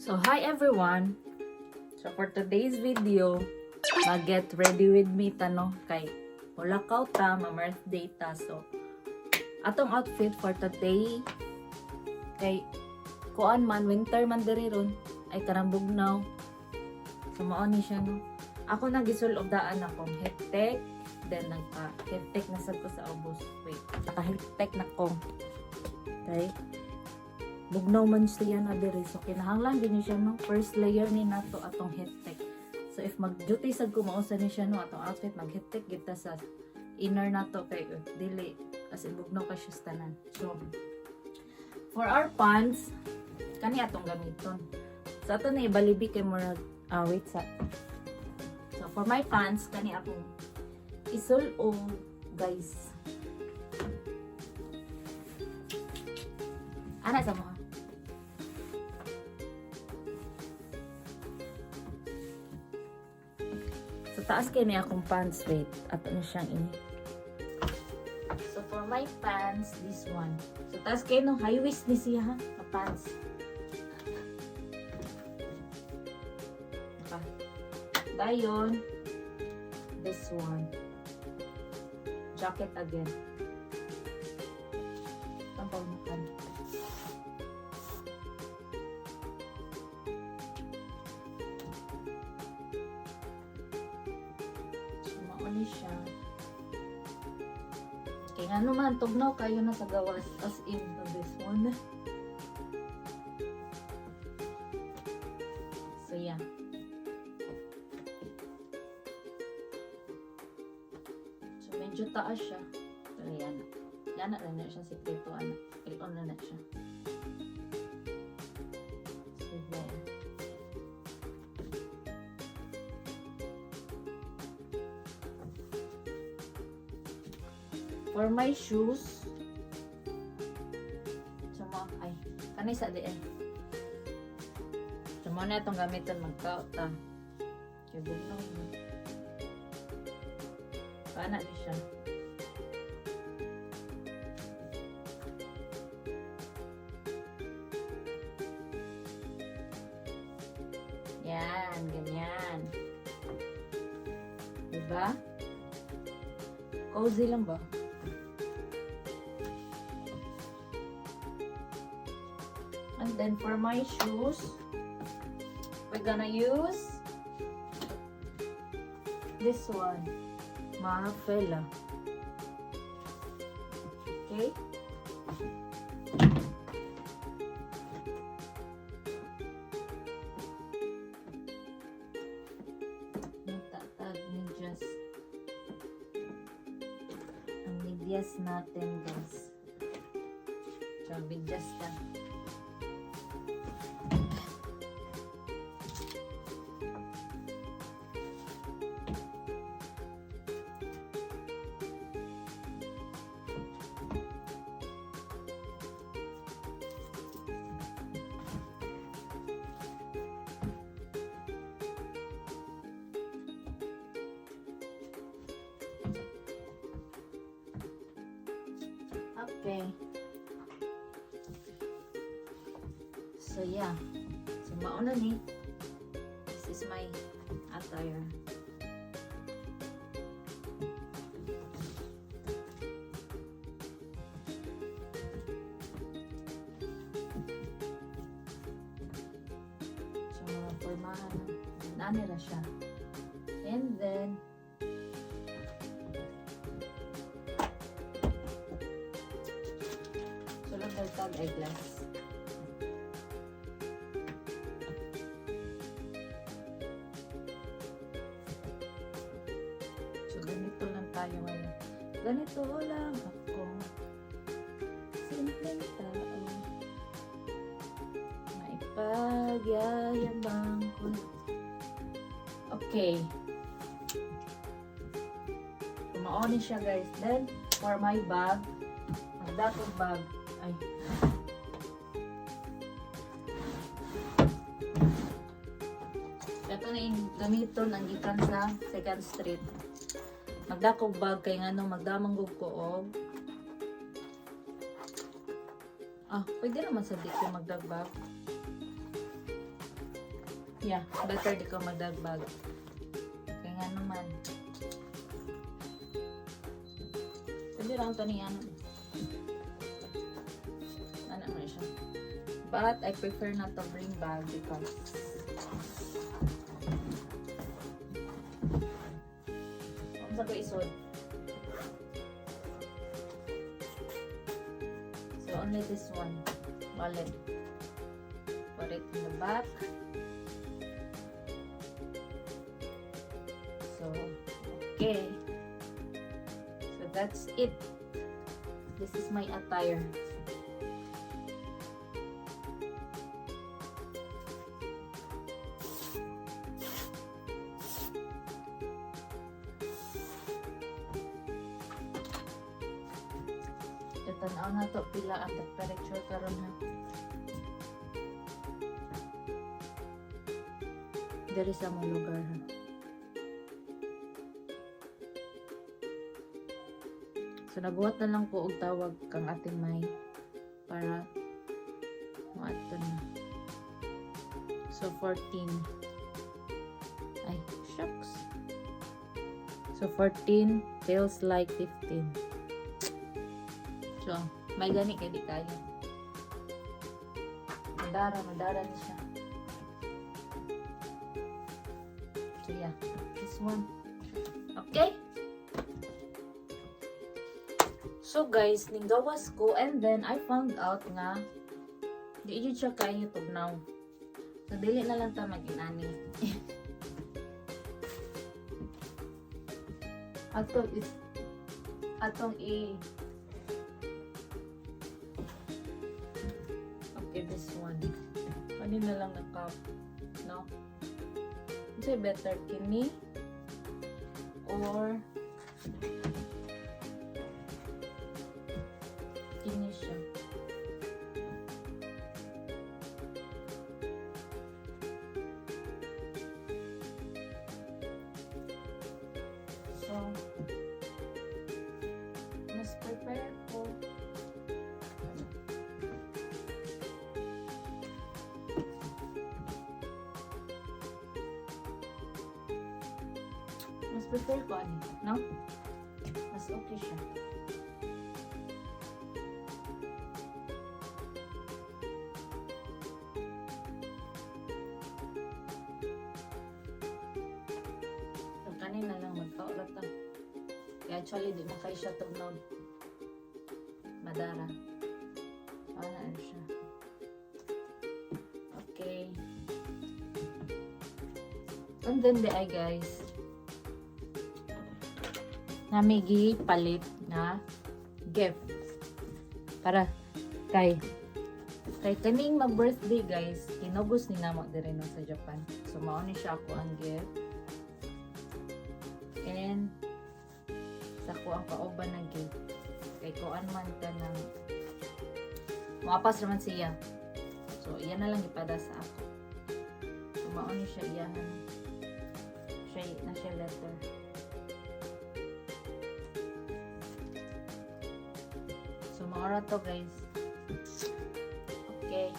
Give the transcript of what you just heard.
So hi everyone. So for today's video, mag-get ready with me tano kay wala ka ta ma-birthday ta. So atong outfit for today kay kuan man winter man diri ron ay karang bugnaw. So mao ni siya no. Ako nagisul og daan akong heptek, then nagpa-heptek na sad ko sa ubos. Wait, naka-heptek na ko. Okay? Bugnaw man siya na diri. So kinahanglan din siya no. First layer ni nato atong heptek. So if mag-duty sad ko mausa ni siya no atong outfit, mag-heptek kita sa inner nato kay dili as in bugnaw ka siya sa tanan. So for our pants, kani atong gamiton. So ato na ibalibi kay murag wait sa. So for my pants, kani akong isul-o guys. Ana sa mga. So taas kay ni akong pants, wait. Ato na siyang ini. So for my pants, this one. So taas kay no high waist ni siya ha, na pants. Dayon, this one. Jacket again. Ang pagmukan. So, mauni siya. Okay, nga naman, tugnaw kayo na sa gawas as in na this one. So, yeah. Medyo taas siya. Pero yan. Yan na siya sikreto. Clip-on na siya. So there. For my shoes, ay, kanay sa diin. Sama na itong gamitan magkaot ta. Kaya bugnaw mo. Paana di siya. Yan, ganyan. Diba? Cozy lang ba? And then for my shoes, we're gonna use this one. Mahafela. Okay? Natatag medyas. Ang medyas natin guys. So, medyas na. Okay. So yeah. So mauna ni. This is my attire. So mga formahan. Nani na siya. And then tag eyeglass. So, ganito lang tayo ngayon. Ganito lang ako. Simpleng tao. Maipagyayabang ko. Okay. Kumaonin siya guys. Then, for my bag, ang dakong bag, ay, ito na yung gamiton ang gikan sa 2nd Street. Magdakog bag kay nga no magdamanggog ko og pwede naman sa dito magdagbag. Yeah, better di ko magdagbag. Kaya nga naman. Pwede lang ito ni ano. Ano naman siya. But I prefer not to bring bag because sa ko isod. So only this one wallet. Put it in the back. So okay. So that's it. This is my attire. Tanaw na to pila ang temperature karon ha. Diri sa mga lugar ha. So naguhat na lang ko og tawag kang ating may para maato na. So 14. Ay, shucks. So 14 feels like 15. So, may gani kay di kaya. Madara ni siya. So, yeah. This one. Okay? So, guys, ninggawas ko and then I found out nga di yun siya kaya tugnaw. So, dili na lang ta mag-inani. Atong this one. Kanina lang na cup. No? Kasi better kini or kini siya. So, mas prepare ko. Prefer ko ano, no? Mas okay siya. So, kanina lang magkaulat ta. Kaya actually, di makay siya tugnaw. Madara. Ano siya. Okay. And then the eye, guys. Namigi palit na gift para kay kaning mag-birthday, guys. Kinugos ni namo dire no sa Japan. So mao ni siya ako ang gift. And sa ko ang kauban na gift. Kay kuan man ka ng mapas naman siya. So iyan na lang ipada sa ako. So mao ni siya iyahan. Siya letter. Maura to, guys. Okay.